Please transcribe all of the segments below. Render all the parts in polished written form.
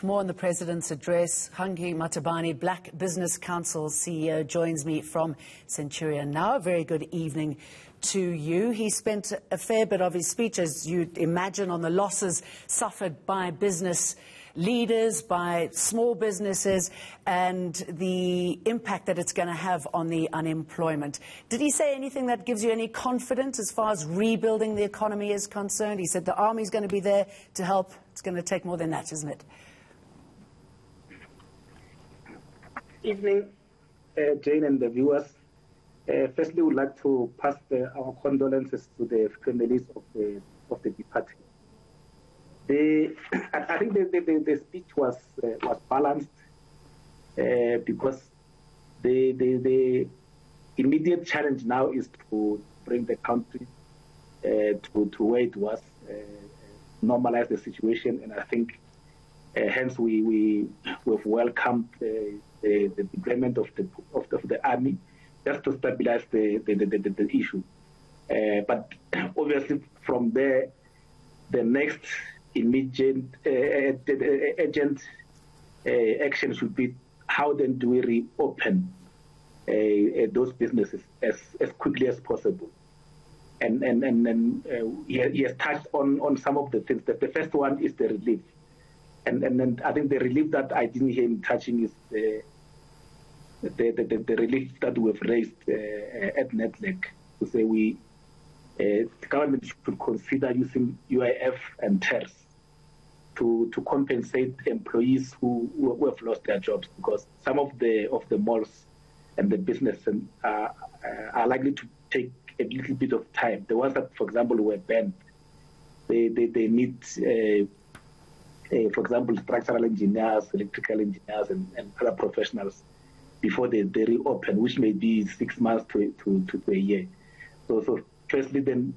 More on the President's address. Kganki Matabane, Black Business Council CEO, joins me from Centurion now. A very good evening to you. He spent a fair bit of his speech, as you'd imagine, on the losses suffered by business leaders, by small businesses, and the impact that it's going to have on the unemployment. Did he say anything that gives you any confidence as far as rebuilding the economy is concerned? He said the army's going to be there to help. It's going to take more than that, isn't it? Evening, Jane and the viewers. Firstly, we would like to pass our condolences to the families of the departed. I think the speech was balanced because the immediate challenge now is to bring the country to where it was, normalize the situation, and I think hence we've welcomed the deployment of the army just to stabilize the issue. But obviously from there, the next immediate urgent action should be how then do we reopen those businesses as quickly as possible. And he has touched on some of the things. The first one is the relief. And then I think the relief that I didn't hear him touching is the relief that we've raised at NETLEC to say the government should consider using UIF and TERS to compensate employees who have lost their jobs, because some of the malls and the businesses are likely to take a little bit of time. The ones that, for example, were banned, they need for example, structural engineers, electrical engineers, and other professionals before they reopen, which may be 6 months to a year. So firstly, then,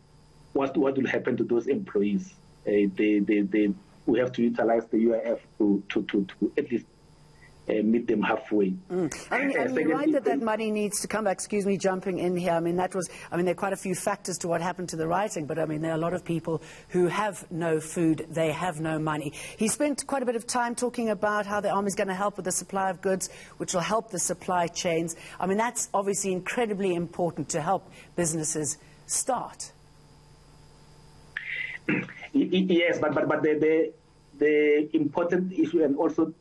what will happen to those employees? We have to utilize the UIF to at least meet them halfway. I mean, you're right that money needs to come back. Excuse me, jumping in here. I mean, there are quite a few factors to what happened to the writing, but I mean, there are a lot of people who have no food, they have no money. He spent quite a bit of time talking about how the army is going to help with the supply of goods, which will help the supply chains. I mean, that's obviously incredibly important to help businesses start. Yes, but the important issue, and also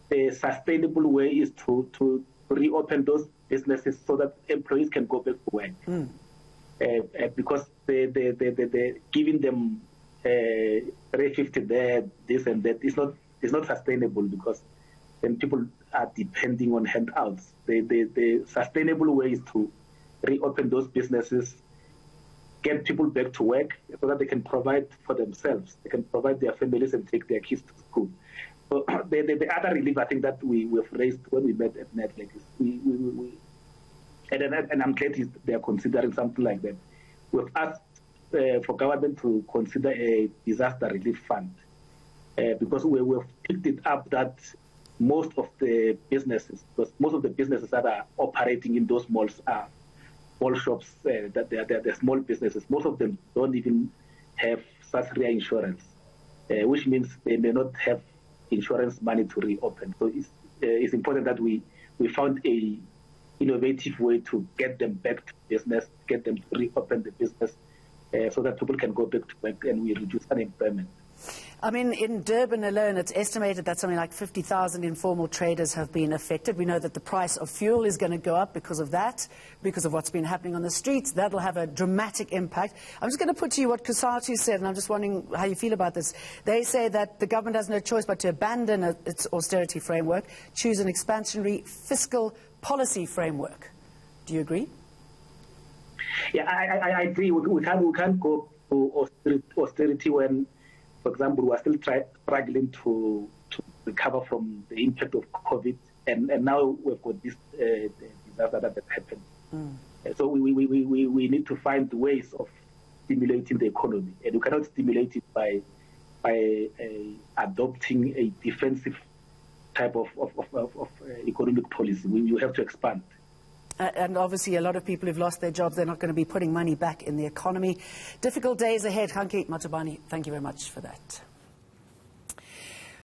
the sustainable way, is to reopen those businesses so that employees can go back to work. Because the giving them 350 there, this and that, is not sustainable, because then people are depending on handouts. The sustainable way is to reopen those businesses, get people back to work so that they can provide for themselves, they can provide their families and take their kids to school. So the other relief I think that we've raised when we met at NETLEC is and I'm glad they are considering something like that. We've asked for government to consider a disaster relief fund because we've picked it up that most of the businesses that are operating in those malls are small shops, that they're small businesses. Most of them don't even have SASRIA insurance, which means they may not have insurance money to reopen. So it's important that we found a innovative way to get them back to business, get them to reopen the business, so that people can go back to work and we reduce unemployment. I mean, in Durban alone, it's estimated that something like 50,000 informal traders have been affected. We know that the price of fuel is going to go up because of that, because of what's been happening on the streets. That'll have a dramatic impact. I'm just going to put to you what COSATU said, and I'm just wondering how you feel about this. They say that the government has no choice but to abandon its austerity framework, choose an expansionary fiscal policy framework. Do you agree? Yeah, I agree. We can't go to austerity when, for example, we are still struggling to recover from the impact of COVID, and now we've got this disaster that has happened. So we need to find ways of stimulating the economy, and we cannot stimulate it by adopting a defensive type of economic policy. You have to expand. And obviously a lot of people who've lost their jobs, they're not going to be putting money back in the economy. Difficult days ahead. Kganki Matabane, thank you very much for that.